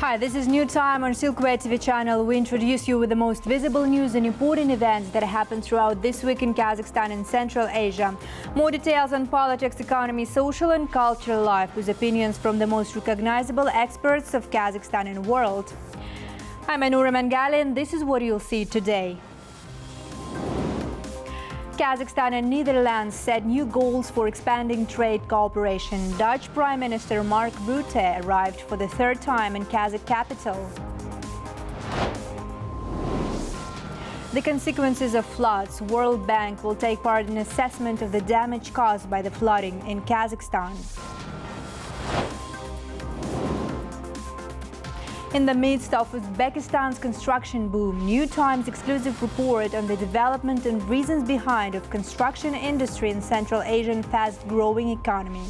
Hi, this is New Time on Silkway TV channel. We introduce you with the most visible news and important events that happen throughout this week in Kazakhstan and Central Asia. More details on politics, economy, social and cultural life with opinions from the most recognizable experts of Kazakhstan and world. I'm Anura Mangali and this is what you'll see today. Kazakhstan and Netherlands set new goals for expanding trade cooperation. Dutch Prime Minister Mark Rutte arrived for the third time in Kazakh capital. The consequences of floods. World Bank will take part in assessment of the damage caused by the flooding in Kazakhstan. In the midst of Uzbekistan's construction boom, New Times exclusive report on the development and reasons behind of construction industry in Central Asian fast-growing economy.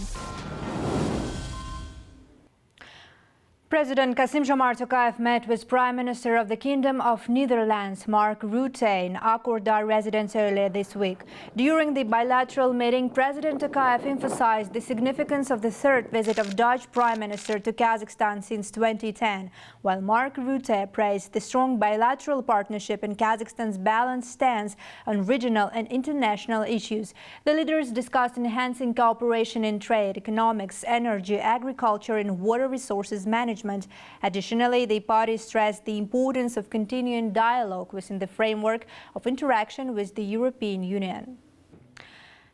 President Kassym-Jomart Tokayev met with Prime Minister of the Kingdom of Netherlands, Mark Rutte, in Akordar residence earlier this week. During the bilateral meeting, President Tokayev emphasized the significance of the third visit of Dutch Prime Minister to Kazakhstan since 2010, while Mark Rutte praised the strong bilateral partnership and Kazakhstan's balanced stance on regional and international issues. The leaders discussed enhancing cooperation in trade, economics, energy, agriculture and water resources management. Additionally, the parties stressed the importance of continuing dialogue within the framework of interaction with the European Union.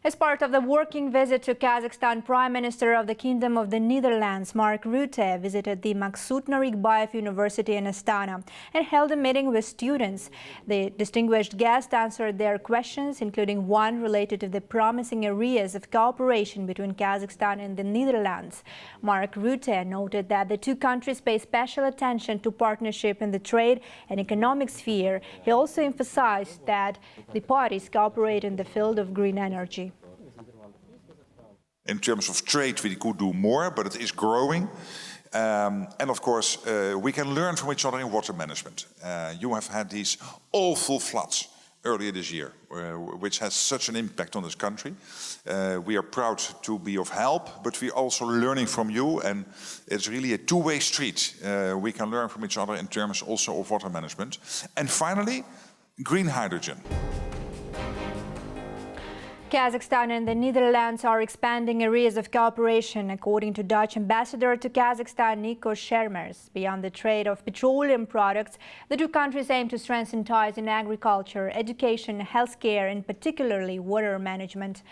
As part of the working visit to Kazakhstan, Prime Minister of the Kingdom of the Netherlands, Mark Rutte, visited the Maksut Narikbayev University in Astana and held a meeting with students. The distinguished guest answered their questions, including one related to the promising areas of cooperation between Kazakhstan and the Netherlands. Mark Rutte noted that the two countries pay special attention to partnership in the trade and economic sphere. He also emphasized that the parties cooperate in the field of green energy. In terms of trade, we could do more, but it is growing. And of course, we can learn from each other in water management. You have had these awful floods earlier this year, which has such an impact on this country. We are proud to be of help, but we're also learning from you, and it's really a two-way street. We can learn from each other in terms also of water management. And finally, green hydrogen. Kazakhstan and the Netherlands are expanding areas of cooperation, according to Dutch Ambassador to Kazakhstan, Nico Schermers. Beyond the trade of petroleum products, the two countries aim to strengthen ties in agriculture, education, healthcare, and particularly water management.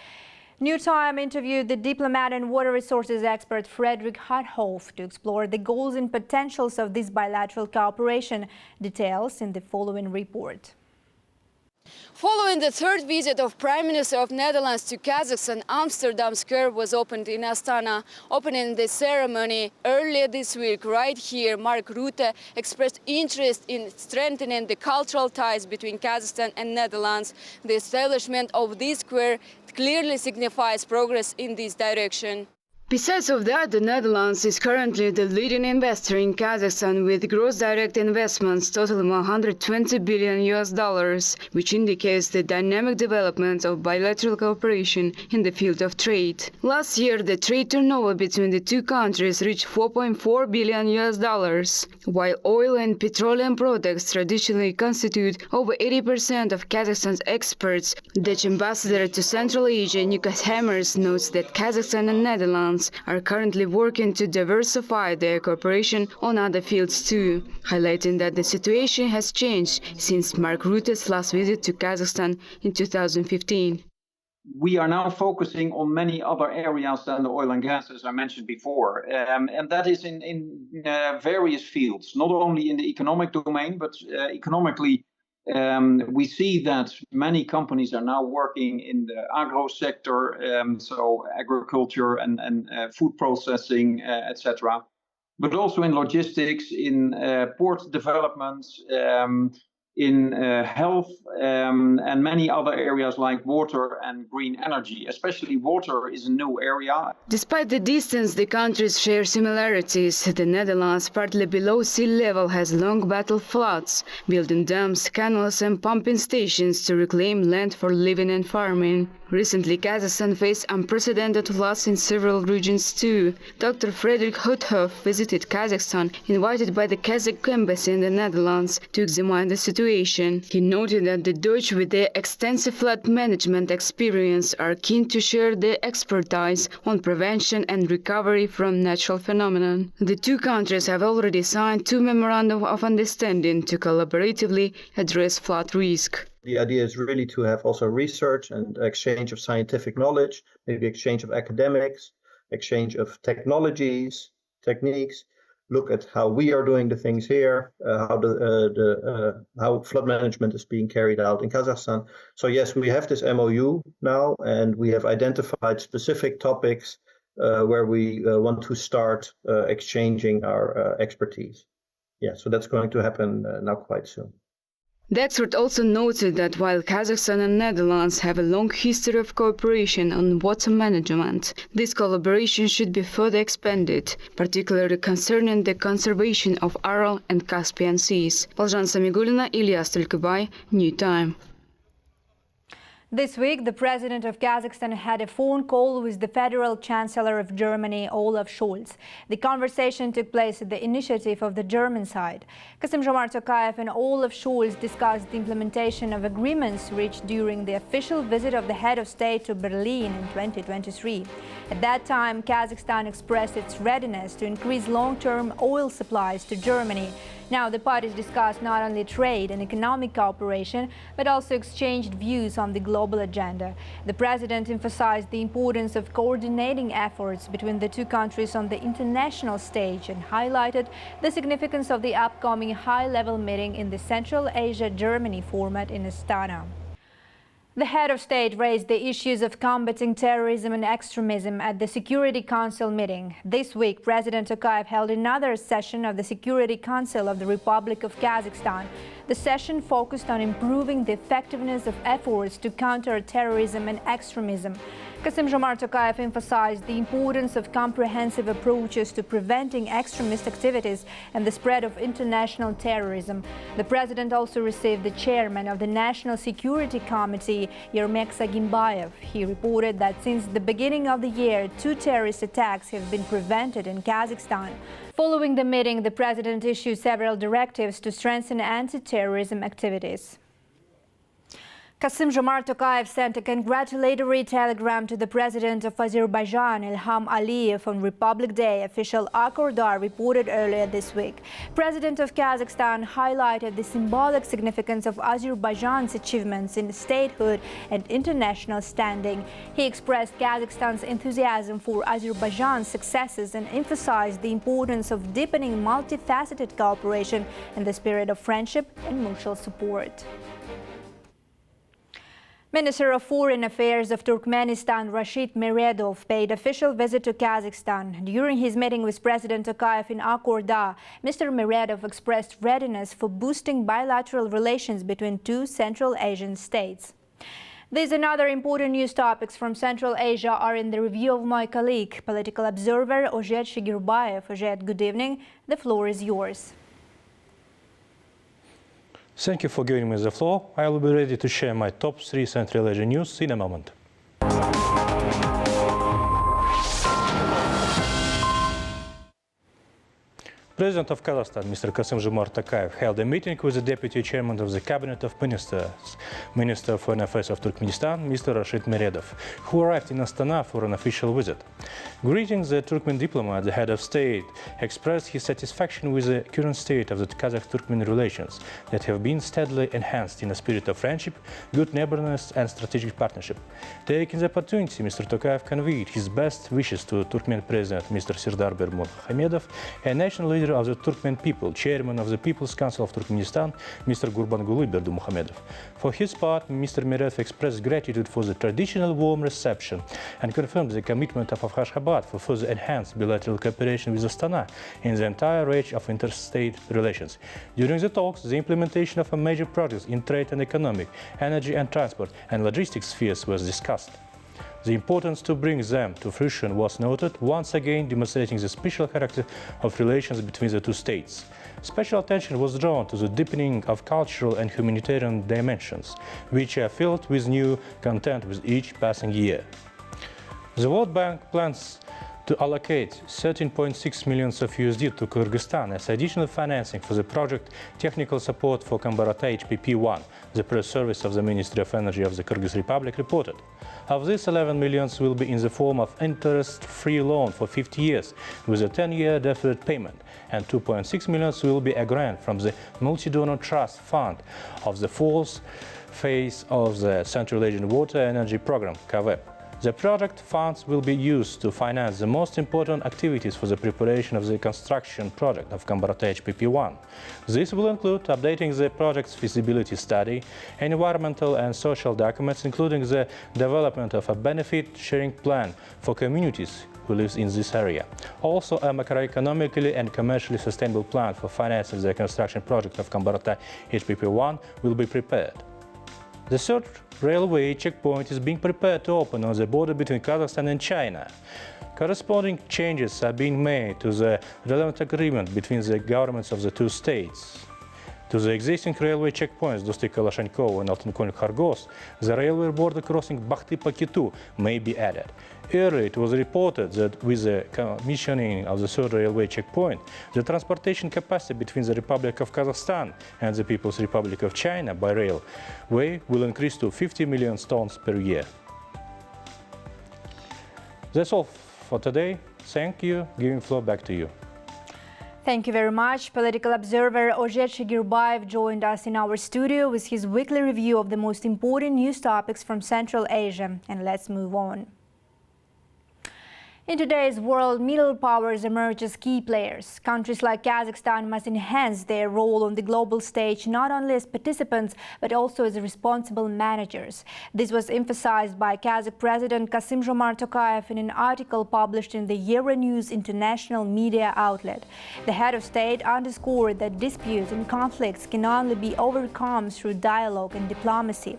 New Time interviewed the diplomat and water resources expert Frederick Harthoff to explore the goals and potentials of this bilateral cooperation. Details in the following report. Following the third visit of Prime Minister of Netherlands to Kazakhstan, Amsterdam Square was opened in Astana. Opening the ceremony earlier this week, right here, Mark Rutte expressed interest in strengthening the cultural ties between Kazakhstan and Netherlands. The establishment of this square clearly signifies progress in this direction. Besides of that, the Netherlands is currently the leading investor in Kazakhstan with gross direct investments totaling $120 billion, which indicates the dynamic development of bilateral cooperation in the field of trade. Last year, the trade turnover between the two countries reached $4.4 billion, while oil and petroleum products traditionally constitute over 80% of Kazakhstan's exports. Dutch Ambassador to Central Asia, Nico Schermers, notes that Kazakhstan and Netherlands are currently working to diversify their cooperation on other fields too, highlighting that the situation has changed since Mark Rutte's last visit to Kazakhstan in 2015. We are now focusing on many other areas than the oil and gas, as I mentioned before, and that is in various fields, not only in the economic domain, but economically. We see that many companies are now working in the agro sector, so agriculture and food processing, etc. But also in logistics, in port developments, in health, and many other areas like water and green energy. Especially water is a new area. Despite the distance, the countries share similarities. The Netherlands, partly below sea level, has long battled floods, building dams, canals and pumping stations to reclaim land for living and farming. Recently, Kazakhstan faced unprecedented floods in several regions too. Dr. Frederick Huthoff visited Kazakhstan, invited by the Kazakh embassy in the Netherlands, to examine the situation. He noted that the Dutch, with their extensive flood management experience, are keen to share their expertise on prevention and recovery from natural phenomena. The two countries have already signed 2 memorandums of understanding to collaboratively address flood risk. The idea is really to have also research and exchange of scientific knowledge, maybe exchange of academics, exchange of technologies, techniques, look at how we are doing the things here, how flood management is being carried out in Kazakhstan. So yes, we have this MOU now, and we have identified specific topics where we want to start exchanging our expertise. Yeah, so that's going to happen now quite soon. The expert also noted that while Kazakhstan and Netherlands have a long history of cooperation on water management, this collaboration should be further expanded, particularly concerning the conservation of Aral and Caspian Seas. Полжан Самигулина, Ilyas Tulkubay, New Time. This week, the president of Kazakhstan had a phone call with the Federal Chancellor of Germany, Olaf Scholz. The conversation took place at the initiative of the German side. Kassym-Jomart Tokayev and Olaf Scholz discussed the implementation of agreements reached during the official visit of the head of state to Berlin in 2023. At that time, Kazakhstan expressed its readiness to increase long-term oil supplies to Germany. Now, the parties discussed not only trade and economic cooperation, but also exchanged views on the global agenda. The president emphasized the importance of coordinating efforts between the two countries on the international stage and highlighted the significance of the upcoming high-level meeting in the Central Asia-Germany format in Astana. The head of state raised the issues of combating terrorism and extremism at the Security Council meeting. This week, President Tokayev held another session of the Security Council of the Republic of Kazakhstan. The session focused on improving the effectiveness of efforts to counter terrorism and extremism. Kassym-Jomart Tokayev emphasized the importance of comprehensive approaches to preventing extremist activities and the spread of international terrorism. The president also received the chairman of the National Security Committee, Yermek Sagimbayev. He reported that since the beginning of the year, 2 terrorist attacks have been prevented in Kazakhstan. Following the meeting, the president issued several directives to strengthen anti-terrorism activities. Kassym-Jomart Tokayev sent a congratulatory telegram to the president of Azerbaijan, Ilham Aliyev, on Republic Day, official Akkordar reported earlier this week. President of Kazakhstan highlighted the symbolic significance of Azerbaijan's achievements in statehood and international standing. He expressed Kazakhstan's enthusiasm for Azerbaijan's successes and emphasized the importance of deepening multifaceted cooperation in the spirit of friendship and mutual support. Minister of Foreign Affairs of Turkmenistan, Rashid Meredov, paid official visit to Kazakhstan. During his meeting with President Tokayev in Akkorda, Mr. Meredov expressed readiness for boosting bilateral relations between 2 Central Asian states. These and other important news topics from Central Asia are in the review of my colleague, political observer Ozhet Shigirbayev. Ozhet, good evening. The floor is yours. Thank you for giving me the floor. I will be ready to share my top 3 Central Asian news in a moment. President of Kazakhstan, Mr. Kassym-Jomart Tokayev, held a meeting with the Deputy Chairman of the Cabinet of Ministers, Minister of Foreign Affairs of Turkmenistan, Mr. Rashid Meredov, who arrived in Astana for an official visit. Greeting the Turkmen diplomat, the head of state expressed his satisfaction with the current state of the Kazakh-Turkmen relations that have been steadily enhanced in a spirit of friendship, good neighborliness and strategic partnership. Taking the opportunity, Mr. Tokayev conveyed his best wishes to Turkmen President Mr. Sirdar Bermudhamedov, a national leader leader of the Turkmen people, chairman of the People's Council of Turkmenistan, Mr. Gurbanguly Berdimuhamedov. For his part, Mr. Meredov expressed gratitude for the traditional warm reception and confirmed the commitment of Ashgabat for further enhanced bilateral cooperation with Astana in the entire range of interstate relations. During the talks, the implementation of major projects in trade and economic, energy and transport, and logistics spheres was discussed. The importance to bring them to fruition was noted, once again demonstrating the special character of relations between the two states. Special attention was drawn to the deepening of cultural and humanitarian dimensions, which are filled with new content with each passing year. The World Bank plans to allocate 13.6 million of USD to Kyrgyzstan as additional financing for the project technical support for Kambarata HPP-1, the press service of the Ministry of Energy of the Kyrgyz Republic reported. Of this, 11 million will be in the form of interest-free loan for 50 years with a 10-year deferred payment, and 2.6 million will be a grant from the Multi-Donor Trust Fund of the fourth phase of the Central Asian Water Energy Program, Kazakh. The project funds will be used to finance the most important activities for the preparation of the construction project of Kambarata HPP-1. This will include updating the project's feasibility study, environmental and social documents, including the development of a benefit-sharing plan for communities who live in this area. Also, a macroeconomically and commercially sustainable plan for financing the construction project of Kambarata HPP-1 will be prepared. The third railway checkpoint is being prepared to open on the border between Kazakhstan and China. Corresponding changes are being made to the relevant agreement between the governments of the two states. To the existing railway checkpoints Dosti-Kalashnikov and Altenkolь-Khargos, the railway border crossing Bakhty-Pakitu may be added. Earlier, it was reported that with the commissioning of the third railway checkpoint, the transportation capacity between the Republic of Kazakhstan and the People's Republic of China by railway will increase to 50 million tons per year. That's all for today. Thank you. Giving the floor back to you. Thank you very much. Political observer Ojet Shigirbayev joined us in our studio with his weekly review of the most important news topics from Central Asia. And let's move on. In today's world, middle powers emerge as key players. Countries like Kazakhstan must enhance their role on the global stage, not only as participants, but also as responsible managers. This was emphasized by Kazakh President Kassym-Jomart Tokayev in an article published in the Euronews international media outlet. The head of state underscored that disputes and conflicts can only be overcome through dialogue and diplomacy.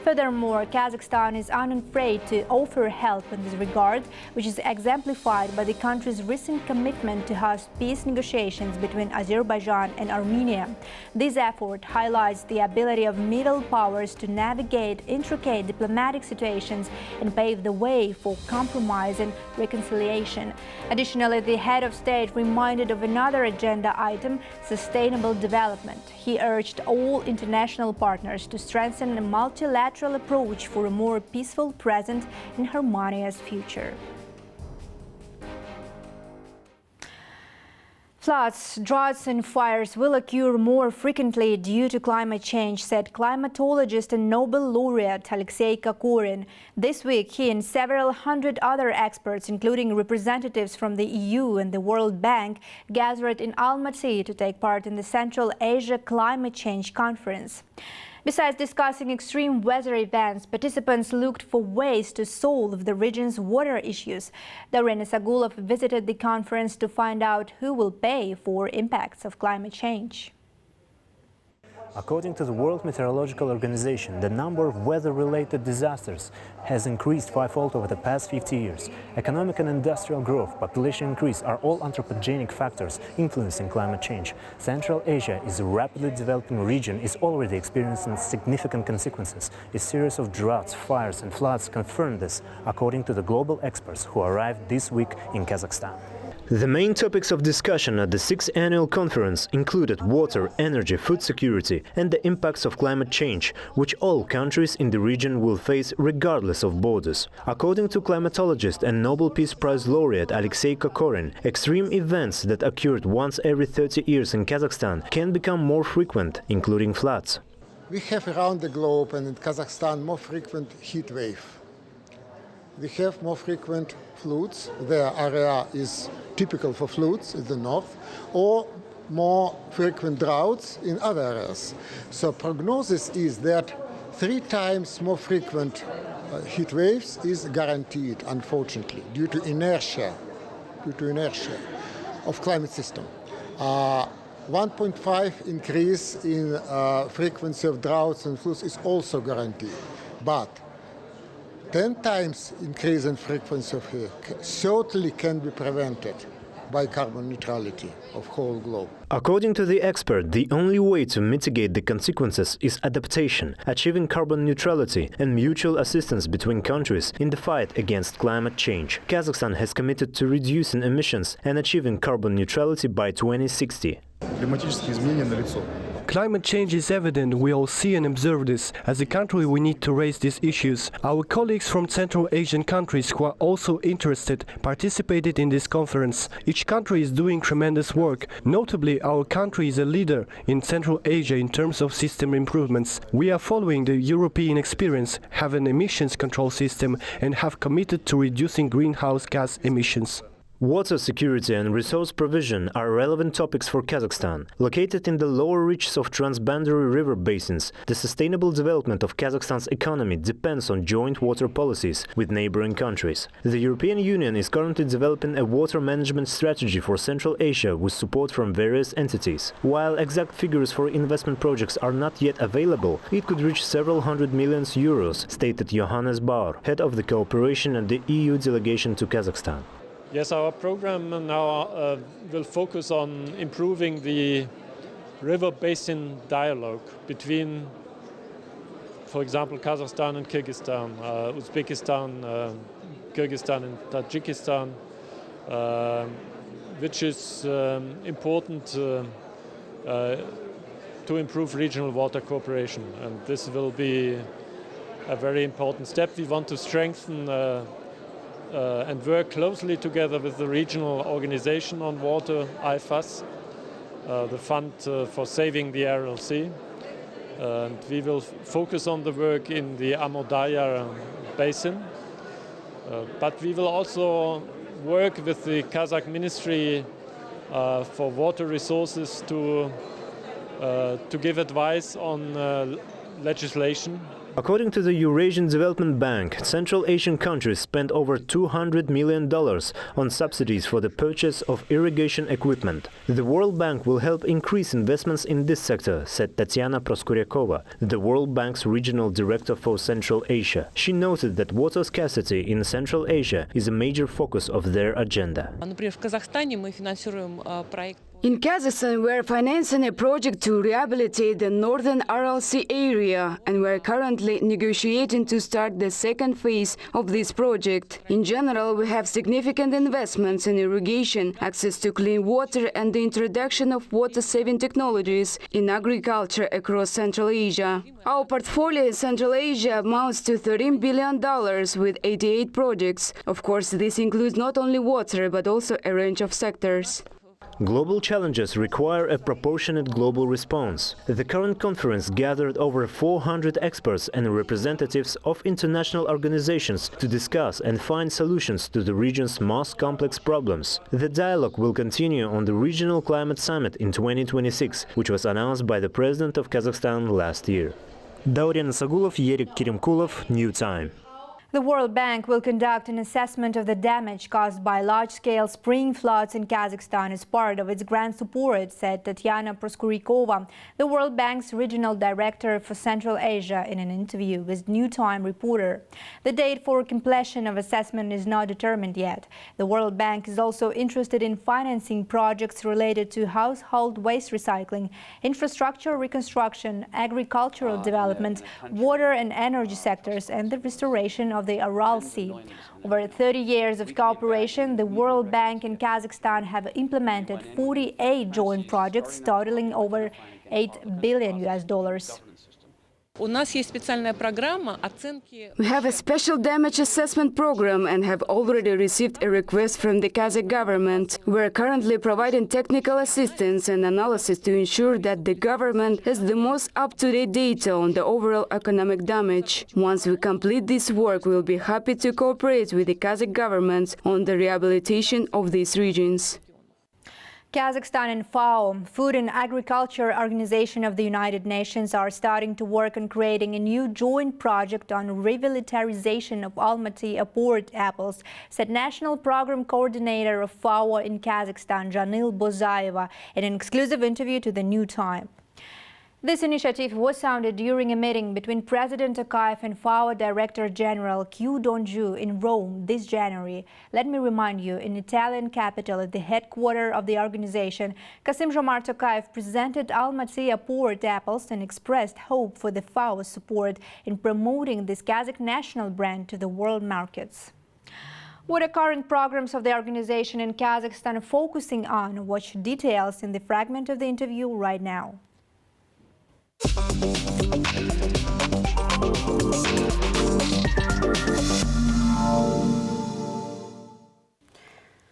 Furthermore, Kazakhstan is unafraid to offer help in this regard, which is exemplified by the country's recent commitment to host peace negotiations between Azerbaijan and Armenia. This effort highlights the ability of middle powers to navigate intricate diplomatic situations and pave the way for compromise and reconciliation. Additionally, the head of state reminded of another agenda item, sustainable development. He urged all international partners to strengthen a multilateral approach for a more peaceful present and harmonious future. Floods, droughts and fires will occur more frequently due to climate change, said climatologist and Nobel laureate Alexei Kokorin. This week, he and several hundred other experts, including representatives from the EU and the World Bank, gathered in Almaty to take part in the Central Asia Climate Change Conference. Besides discussing extreme weather events, participants looked for ways to solve the region's water issues. Darina Sagulov visited the conference to find out who will pay for impacts of climate change. According to the World Meteorological Organization, the number of weather-related disasters has increased fivefold over the past 50 years. Economic and industrial growth, population increase are all anthropogenic factors influencing climate change. Central Asia is a rapidly developing region, is already experiencing significant consequences. A series of droughts, fires and floods confirm this, according to the global experts who arrived this week in Kazakhstan. The main topics of discussion at the 6th annual conference included water, energy, food security and the impacts of climate change, which all countries in the region will face regardless of borders. According to climatologist and Nobel Peace Prize laureate Alexei Kokorin, extreme events that occurred once every 30 years in Kazakhstan can become more frequent, including floods. We have around the globe and in Kazakhstan more frequent heat wave. they have more frequent floods. Their area is typical for floods in the north, or more frequent droughts in other areas. So prognosis is that 3 times more frequent heat waves is guaranteed, unfortunately, due to inertia of climate system. 1.5 increase in frequency of droughts and floods is also guaranteed, but 10 times increase in frequency of heat certainly can be prevented by carbon neutrality of whole globe. According to the expert, the only way to mitigate the consequences is adaptation, achieving carbon neutrality and mutual assistance between countries in the fight against climate change. Kazakhstan has committed to reducing emissions and achieving carbon neutrality by 2060. Climate change is evident. We all see and observe this. As a country, we need to raise these issues. Our colleagues from Central Asian countries who are also interested participated in this conference. Each country is doing tremendous work. Notably, our country is a leader in Central Asia in terms of system improvements. We are following the European experience, have an emissions control system, and have committed to reducing greenhouse gas emissions. Water security and resource provision are relevant topics for Kazakhstan. Located in the lower reaches of transboundary river basins, the sustainable development of Kazakhstan's economy depends on joint water policies with neighboring countries. The European Union is currently developing a water management strategy for Central Asia with support from various entities. While exact figures for investment projects are not yet available, it could reach several hundred million euros, stated Johannes Bauer, head of the cooperation and the EU delegation to Kazakhstan. Yes, our program now will focus on improving the river basin dialogue between, for example, Kazakhstan and Kyrgyzstan, Uzbekistan, Kyrgyzstan and Tajikistan, which is important to improve regional water cooperation. And this will be a very important step. We want to strengthen and work closely together with the regional organization on water, IFAS, the Fund for Saving the Aral Sea. And we will focus on the work in the Amodaya Basin. But we will also work with the Kazakh Ministry for Water Resources to give advice on legislation. According to the Eurasian Development Bank, Central Asian countries spent over $200 million on subsidies for the purchase of irrigation equipment. The World Bank will help increase investments in this sector, said Tatiana Proskuryakova, the World Bank's regional director for Central Asia. She noted that water scarcity in Central Asia is a major focus of their agenda. In Kazakhstan, we are financing a project to rehabilitate the northern Aral Sea area, and we are currently negotiating to start the second phase of this project. In general, we have significant investments in irrigation, access to clean water, and the introduction of water-saving technologies in agriculture across Central Asia. Our portfolio in Central Asia amounts to $13 billion with 88 projects. Of course, this includes not only water, but also a range of sectors. Global challenges require a proportionate global response. The current conference gathered over 400 experts and representatives of international organizations to discuss and find solutions to the region's most complex problems. The dialogue will continue on the Regional Climate Summit in 2026, which was announced by the President of Kazakhstan last year. Daurian Sagulov, Yerik Kirimkulov, New Time. The World Bank will conduct an assessment of the damage caused by large-scale spring floods in Kazakhstan as part of its grant support, said Tatiana Proskuryakova, the World Bank's regional director for Central Asia, in an interview with New Time reporter. The date for completion of assessment is not determined yet. The World Bank is also interested in financing projects related to household waste recycling, infrastructure reconstruction, agricultural development, water and energy sectors, and the restoration of the Aral Sea. Over 30 years of cooperation, the World Bank and Kazakhstan have implemented 48 joint projects totaling over $8 billion. У нас есть специальная программа оценки. We have a special damage assessment program and have already received a request from the Kazakh government. We are currently providing technical assistance and analysis to ensure that the government has the most up-to-date data on the overall economic damage. Once we complete this work, we will be happy to cooperate with the Kazakh government on the rehabilitation of these regions. Kazakhstan and FAO, Food and Agriculture Organization of the United Nations, are starting to work on creating a new joint project on revitalization of Almaty port apples, said National Program Coordinator of FAO in Kazakhstan, Janil Bozayeva, in an exclusive interview to The New Time. This initiative was sounded during a meeting between President Tokayev and FAO Director General Q Donju in Rome this January. Let me remind you, in Italian capital at the headquarters of the organization, Kassym-Jomart Tokayev presented Almaty port apples and expressed hope for the FAO's support in promoting this Kazakh national brand to the world markets. What are current programs of the organization in Kazakhstan focusing on? Watch details in the fragment of the interview right now.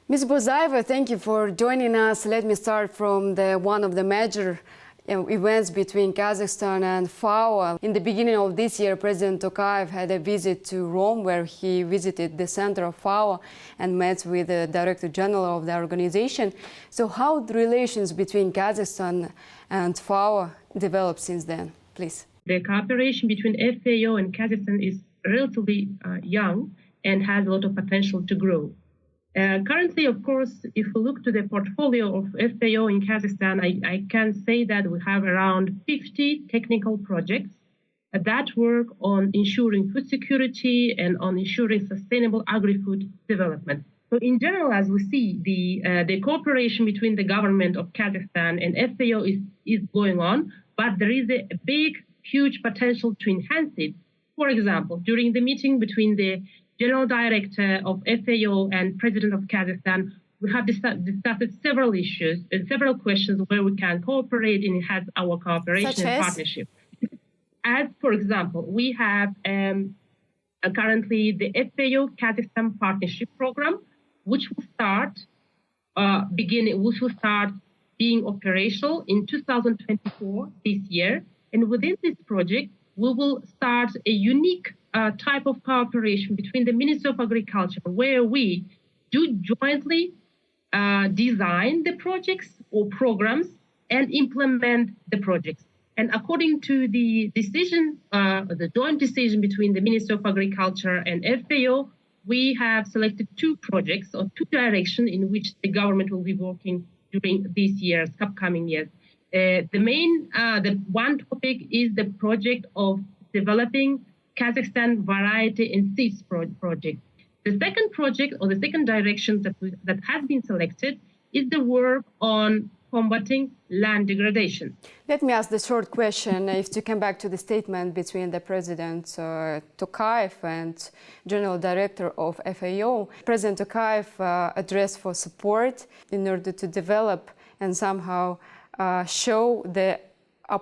Ms. Bozayeva, thank you for joining us. Let me start from one of the major events between Kazakhstan and FAO. In the beginning of this year, President Tokayev had a visit to Rome, where he visited the center of FAO and met with the Director General of the organization. So how the relations between Kazakhstan and FAO developed since then? Please. The cooperation between FAO and Kazakhstan is relatively young and has a lot of potential to grow. Currently, of course, if we look to the portfolio of FAO in Kazakhstan, I can say that we have around 50 technical projects that work on ensuring food security and on ensuring sustainable agri-food development. So in general, as we see, the cooperation between the government of Kazakhstan and FAO is going on, but there is a big, huge potential to enhance it. For example, during the meeting between the General Director of FAO and President of Kazakhstan, we have discussed several issues and several questions where we can cooperate and enhance our cooperation and partnership. As, for example, we have currently the FAO Kazakhstan Partnership Program, which will start being operational in 2024 this year. And within this project, we will start a unique type of cooperation between the Ministry of Agriculture, where we do jointly design the projects or programs and implement the projects. And according to the decision, the joint decision between the Ministry of Agriculture and FAO, we have selected two projects or two directions in which the government will be working during these years, upcoming years. The one topic is the project of developing Kazakhstan variety and seeds project. The second project or the second direction that has been selected is the work on combating land degradation. Let me ask the short question, if to come back to the statement between the President Tokayev and General Director of FAO. President Tokayev addressed for support in order to develop and somehow show the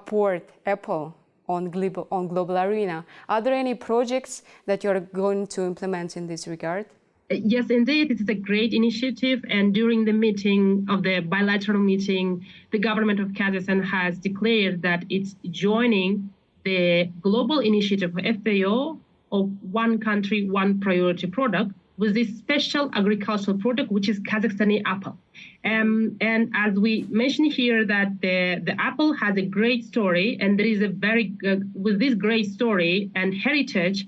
port apple on global arena. Are there any projects that you're going to implement in this regard? Yes, indeed, it is a great initiative. And during the meeting of the bilateral meeting, the government of Kazakhstan has declared that it's joining the global initiative of FAO of one country, one priority product with this special agricultural product, which is Kazakhstani apple. And as we mentioned here, that the apple has a great story, and there is a very with this great story and heritage,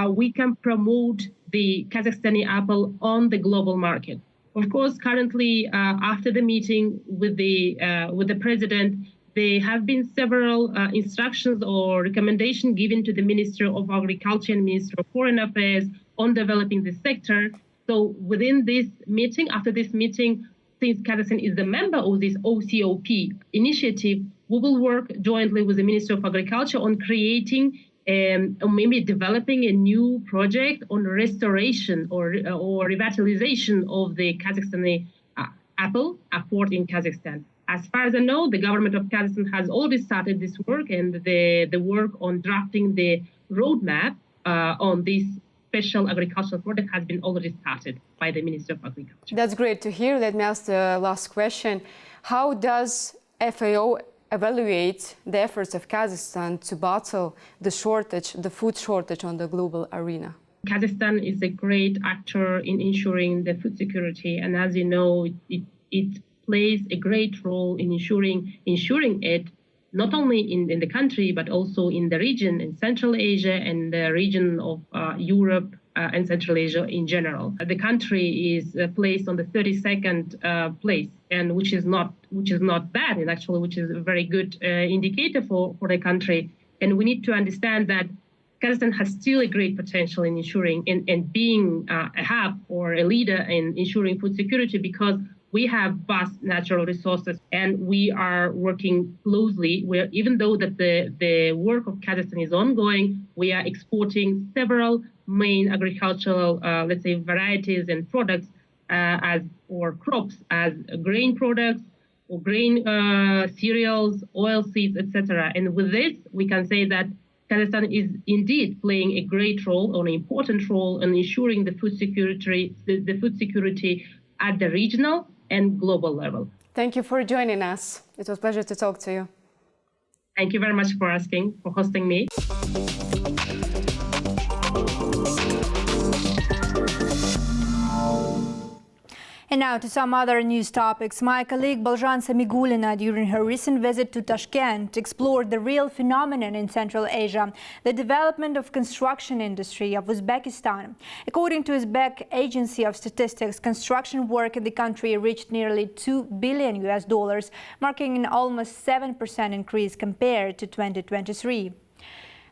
we can promote the Kazakhstani apple on the global market. Of course, currently, after the meeting with the president, there have been several instructions or recommendations given to the Ministry of Agriculture and Ministry of Foreign Affairs on developing this sector. So within this meeting, after this meeting, since Kazakhstan is the member of this OCOP initiative, we will work jointly with the Ministry of Agriculture on creating or maybe developing a new project on restoration or revitalization of the Kazakhstani apple port in Kazakhstan. As far as I know, the government of Kazakhstan has already started this work, and the work on drafting the roadmap on this special agricultural product has been already started by the Ministry of Agriculture. That's great to hear. Let me ask the last question. How does FAO evaluate the efforts of Kazakhstan to battle the food shortage on the global arena? Kazakhstan is a great actor in ensuring the food security, and as you know, it plays a great role in ensuring it not only in the country but also in the region, in Central Asia and the region of Europe and Central Asia in general. The country is placed on the 32nd place, and which is not bad, and actually which is a very good indicator for the country. And we need to understand that Kazakhstan has still a great potential in ensuring and being a hub or a leader in ensuring food security, because we have vast natural resources and we are working closely. Even though that the work of Kazakhstan is ongoing, we are exporting several main agricultural, let's say, varieties and products or crops as grain products or grain cereals, oil seeds, etc. And with this, we can say that Kazakhstan is indeed playing a great role, or an important role, in ensuring the food security at the regional and global level. Thank you for joining us. It was a pleasure to talk to you. Thank you very much for hosting me. And now to some other news topics. My colleague Balzhan Samigulina, during her recent visit to Tashkent, explored the real phenomenon in Central Asia, the development of construction industry of Uzbekistan. According to Uzbek Agency of Statistics, construction work in the country reached nearly $2 billion, marking an almost 7% increase compared to 2023.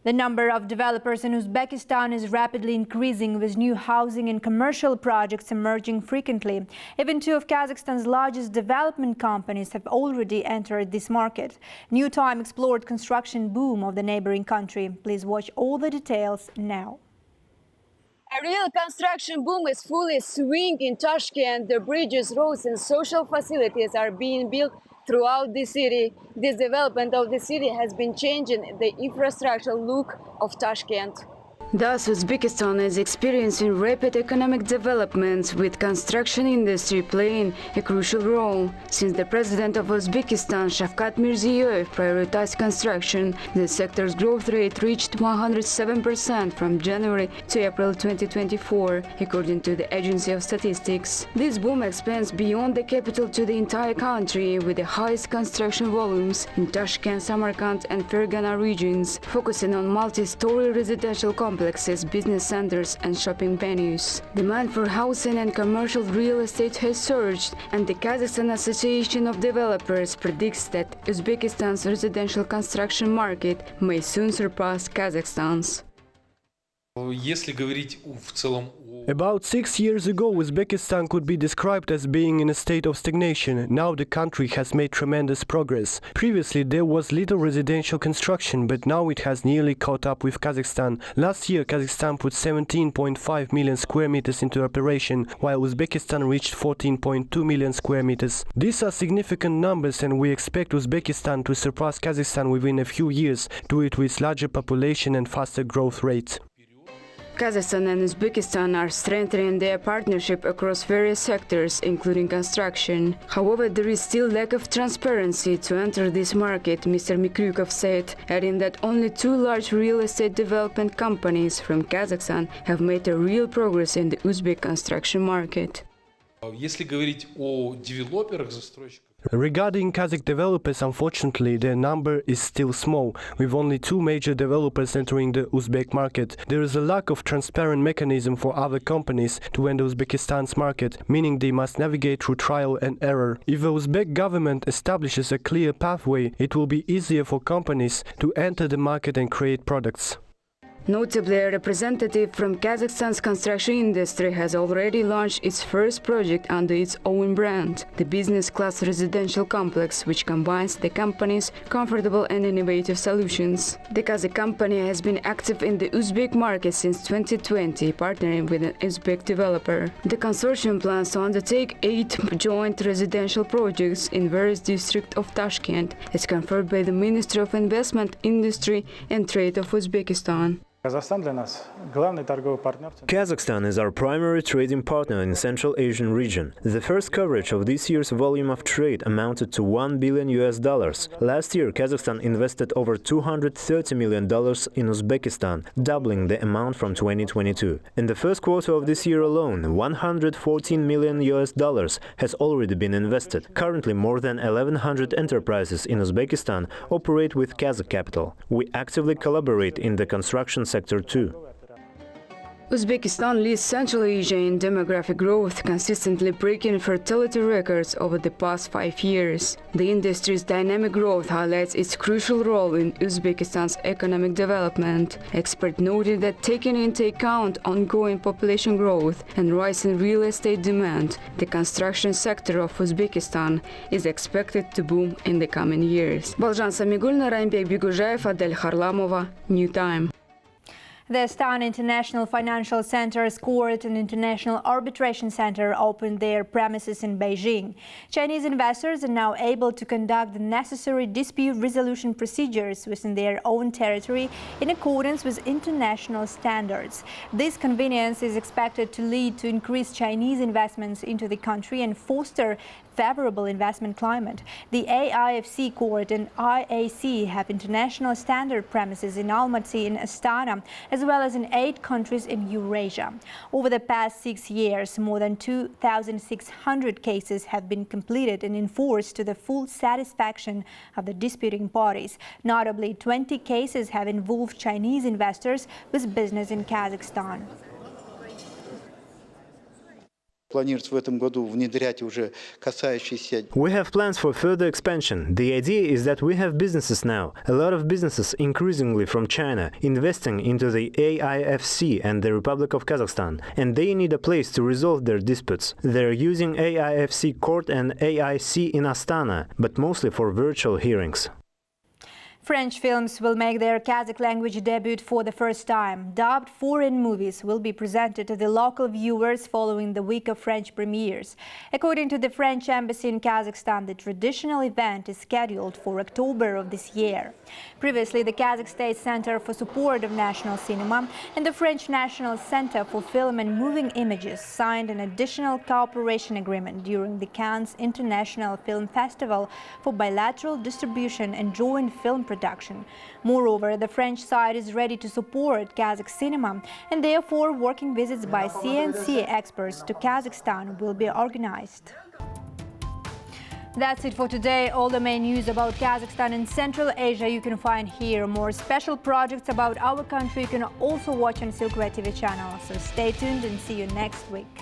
The number of developers in Uzbekistan is rapidly increasing, with new housing and commercial projects emerging frequently. Even two of Kazakhstan's largest development companies have already entered this market. New Time explored construction boom of the neighboring country. Please watch all the details now. A real construction boom is fully swinging in Tashkent. The bridges, roads and social facilities are being built throughout the city. This development of the city has been changing the infrastructural look of Tashkent. Thus, Uzbekistan is experiencing rapid economic development, with construction industry playing a crucial role. Since the president of Uzbekistan, Shavkat Mirziyoyev, prioritized construction, the sector's growth rate reached 107% from January to April 2024, according to the Agency of Statistics. This boom expands beyond the capital to the entire country, with the highest construction volumes in Tashkent, Samarkand and Fergana regions, focusing on multi-story residential complexes, business centers and shopping venues. Demand for housing and commercial real estate has surged, and the Kazakhstan Association of Developers predicts that Uzbekistan's residential construction market may soon surpass Kazakhstan's. About 6 years ago, Uzbekistan could be described as being in a state of stagnation. Now the country has made tremendous progress. Previously, there was little residential construction, but now it has nearly caught up with Kazakhstan. Last year, Kazakhstan put 17.5 million square meters into operation, while Uzbekistan reached 14.2 million square meters. These are significant numbers, and we expect Uzbekistan to surpass Kazakhstan within a few years, due to its larger population and faster growth rate. Kazakhstan and Uzbekistan are strengthening their partnership across various sectors, including construction. However, there is still lack of transparency to enter this market, Mr. Mikryukov said, adding that only two large real estate development companies from Kazakhstan have made a real progress in the Uzbek construction market. Regarding Kazakh developers, unfortunately, their number is still small, with only two major developers entering the Uzbek market. There is a lack of transparent mechanism for other companies to enter Uzbekistan's market, meaning they must navigate through trial and error. If the Uzbek government establishes a clear pathway, it will be easier for companies to enter the market and create products. Notably, a representative from Kazakhstan's construction industry has already launched its first project under its own brand, the business-class residential complex, which combines the company's comfortable and innovative solutions. The Kazakh company has been active in the Uzbek market since 2020, partnering with an Uzbek developer. The consortium plans to undertake 8 joint residential projects in various districts of Tashkent, as confirmed by the Ministry of Investment, Industry and Trade of Uzbekistan. Kazakhstan is our primary trading partner in the Central Asian region. The first coverage of this year's volume of trade amounted to $1 billion. Last year, Kazakhstan invested over $230 million in Uzbekistan, doubling the amount from 2022. In the first quarter of this year alone, $114 million has already been invested. Currently, more than 1,100 enterprises in Uzbekistan operate with Kazakh capital. We actively collaborate in the construction sector too. Uzbekistan leads Central Asia in demographic growth, consistently breaking fertility records over the past 5 years. The industry's dynamic growth highlights its crucial role in Uzbekistan's economic development. Experts noted that taking into account ongoing population growth and rising real estate demand, the construction sector of Uzbekistan is expected to boom in the coming years. Baljan Samigulna, Raimbek Biguzhaev, Adel Kharlamova, New Time. The Astana International Financial Center's Court and International Arbitration Center opened their premises in Beijing. Chinese investors are now able to conduct the necessary dispute resolution procedures within their own territory in accordance with international standards. This convenience is expected to lead to increased Chinese investments into the country and foster favorable investment climate. The AIFC Court and IAC have international standard premises in Almaty and Astana, as well as in 8 countries in Eurasia. Over the past 6 years, more than 2,600 cases have been completed and enforced to the full satisfaction of the disputing parties. Notably, 20 cases have involved Chinese investors with business in Kazakhstan. We have plans for further expansion. The idea is that we have businesses now, a lot of businesses increasingly from China, investing into the AIFC and the Republic of Kazakhstan, and they need a place to resolve their disputes. They're using AIFC Court and AIC in Astana, but mostly for virtual hearings. French films will make their Kazakh language debut for the first time. Dubbed foreign movies will be presented to the local viewers following the week of French premieres. According to the French embassy in Kazakhstan, the traditional event is scheduled for October of this year. Previously, the Kazakh State Center for Support of National Cinema and the French National Center for Film and Moving Images signed an additional cooperation agreement during the Cannes International Film Festival for bilateral distribution and joint film production. Moreover, the French side is ready to support Kazakh cinema, and therefore working visits by CNC experts to Kazakhstan will be organized. That's it for today. All the main news about Kazakhstan and Central Asia you can find here. More special projects about our country you can also watch on Silkway TV channel. So stay tuned and see you next week.